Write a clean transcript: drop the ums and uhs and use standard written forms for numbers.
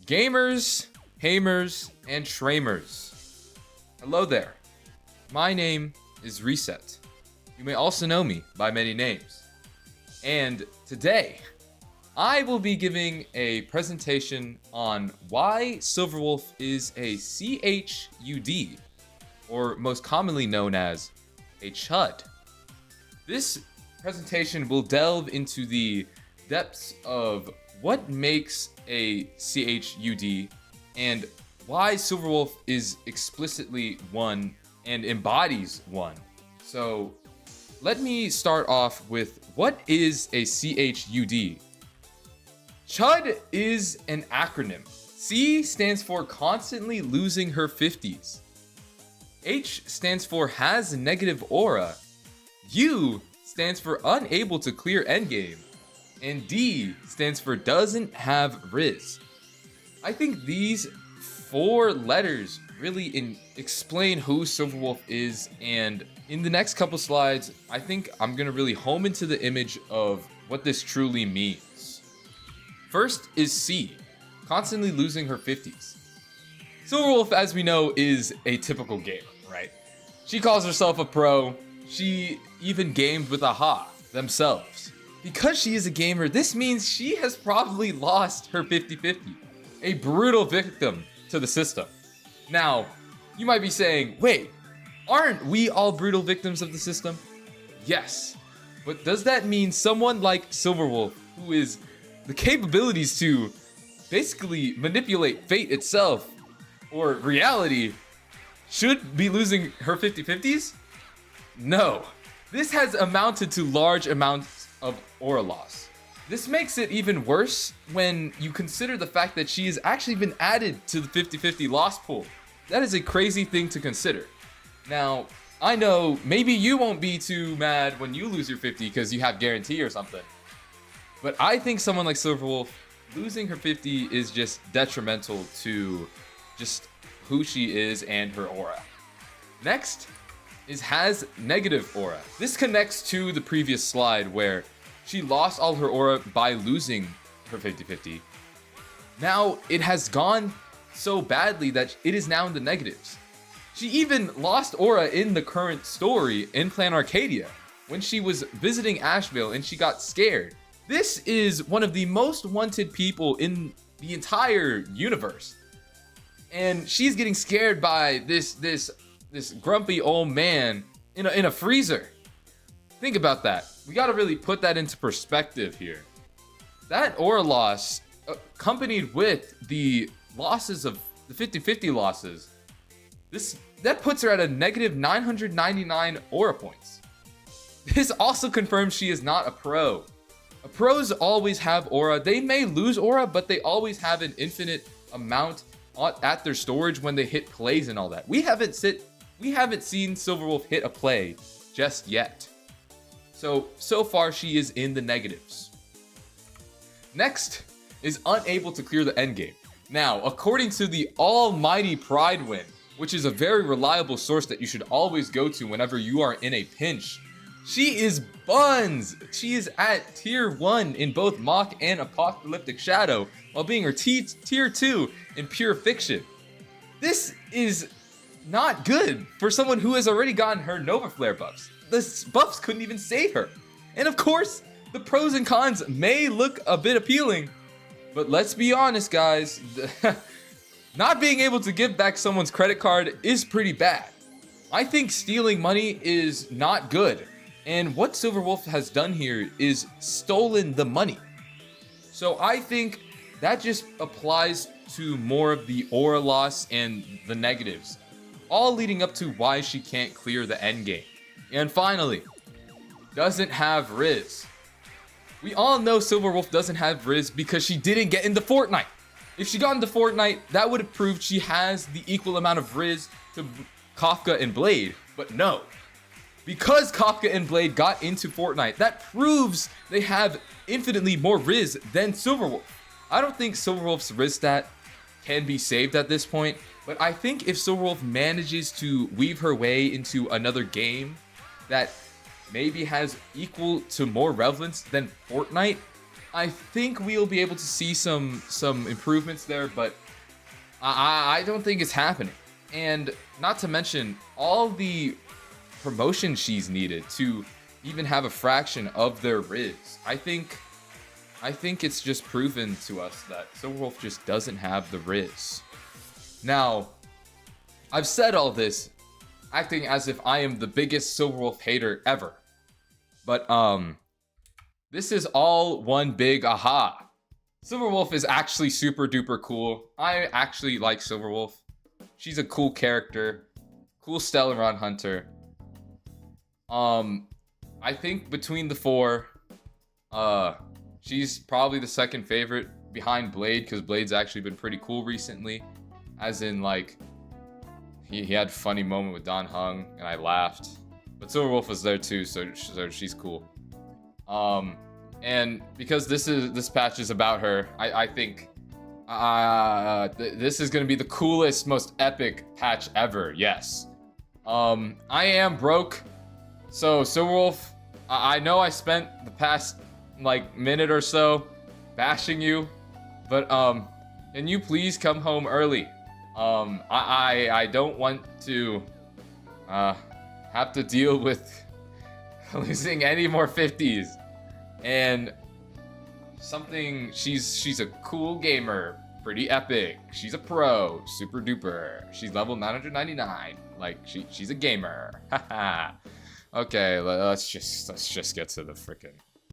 Gamers, hamers, and Shramers. Hello there. My name is Reset. You may also know me by many names. And today, I will be giving a presentation on why Silverwolf is a CHUD, or most commonly known as a CHUD. This presentation will delve into the depths of what makes a CHUD and why Silverwolf is explicitly one and embodies one. So let me start off with what is a CHUD. CHUD is an acronym. C stands for constantly losing her 50s. H stands for has negative aura. U stands for unable to clear endgame. And D stands for doesn't have Riz. I think these 4 letters really explain who Silverwolf is, and in the next couple slides, I think I'm gonna really home into the image of what this truly means. First is C, constantly losing her 50s. Silverwolf, as we know, is a typical gamer, right? She calls herself a pro. She even gamed with AHA themselves. Because she is a gamer, this means she has probably lost her 50-50. A brutal victim to the system. Now, you might be saying, wait, aren't we all brutal victims of the system? Yes, but does that mean someone like Silverwolf, who is the capabilities to basically manipulate fate itself, or reality, should be losing her 50-50s? No. This has amounted to large amounts of aura loss. This makes it even worse when you consider the fact that she has actually been added to the 50-50 loss pool. That is a crazy thing to consider. Now, I know maybe you won't be too mad when you lose your 50 because you have guarantee or something. But I think someone like Silverwolf, losing her 50 is just detrimental to just who she is and her aura. Next is has negative aura. This connects to the previous slide where she lost all her aura by losing her 50-50. Now it has gone so badly that it is now in the negatives. She even lost aura in the current story in Plan Arcadia when she was visiting Asheville and she got scared. This is one of the most wanted people in the entire universe. And she's getting scared by this grumpy old man in a freezer. Think about that. We gotta really put that into perspective here. That aura loss, accompanied with the losses of the 50-50 losses, that puts her at a negative 999 aura points. This also confirms she is not a pro. Pros always have aura. They may lose aura, but they always have an infinite amount at their storage when they hit plays and all that. We haven't seen Silverwolf hit a play just yet. So far she is in the negatives. Next is unable to clear the endgame. Now, according to the almighty Pridewin, which is a very reliable source that you should always go to whenever you are in a pinch, she is buns. She is at tier 1 in both Mock and Apocalyptic Shadow, while being her tier 2 in Pure Fiction. This is not good for someone who has already gotten her Nova Flare buffs. The buffs couldn't even save her. And of course, the pros and cons may look a bit appealing, but let's be honest, guys. Not being able to give back someone's credit card is pretty bad. I think stealing money is not good. And what Silverwolf has done here is stolen the money. So I think that just applies to more of the aura loss and the negatives, all leading up to why she can't clear the endgame. And finally, doesn't have Riz. We all know Silverwolf doesn't have Riz because she didn't get into Fortnite. If she got into Fortnite, that would have proved she has the equal amount of Riz to Kafka and Blade, but no. Because Kafka and Blade got into Fortnite, that proves they have infinitely more Riz than Silverwolf. I don't think Silverwolf's Riz stat can be saved at this point, but I think if Silverwolf manages to weave her way into another game that maybe has equal to more relevance than Fortnite, I think we'll be able to see some improvements there, but I don't think it's happening. And not to mention all the promotion she's needed to even have a fraction of their Riz. I think it's just proven to us that Silverwolf just doesn't have the Riz. Now, I've said all this acting as if I am the biggest Silverwolf hater ever. But this is all one big aha. Silverwolf is actually super duper cool. I actually like Silverwolf. She's a cool character. Cool Stellaron Hunter. I think between the four, she's probably the second favorite behind Blade, because Blade's actually been pretty cool recently. As in, like, he had a funny moment with Don Hung, and I laughed. But Silverwolf was there too, so she's cool. And because this patch is about her, I think this is gonna be the coolest, most epic patch ever. Yes. I am broke, so Silverwolf, I know I spent the past like minute or so bashing you, but can you please come home early? I don't want to have to deal with losing any more 50s. And something, she's a cool gamer, pretty epic. She's a pro, super duper. She's level 999. Like she's a gamer. Haha. Okay, let's just get to the frickin'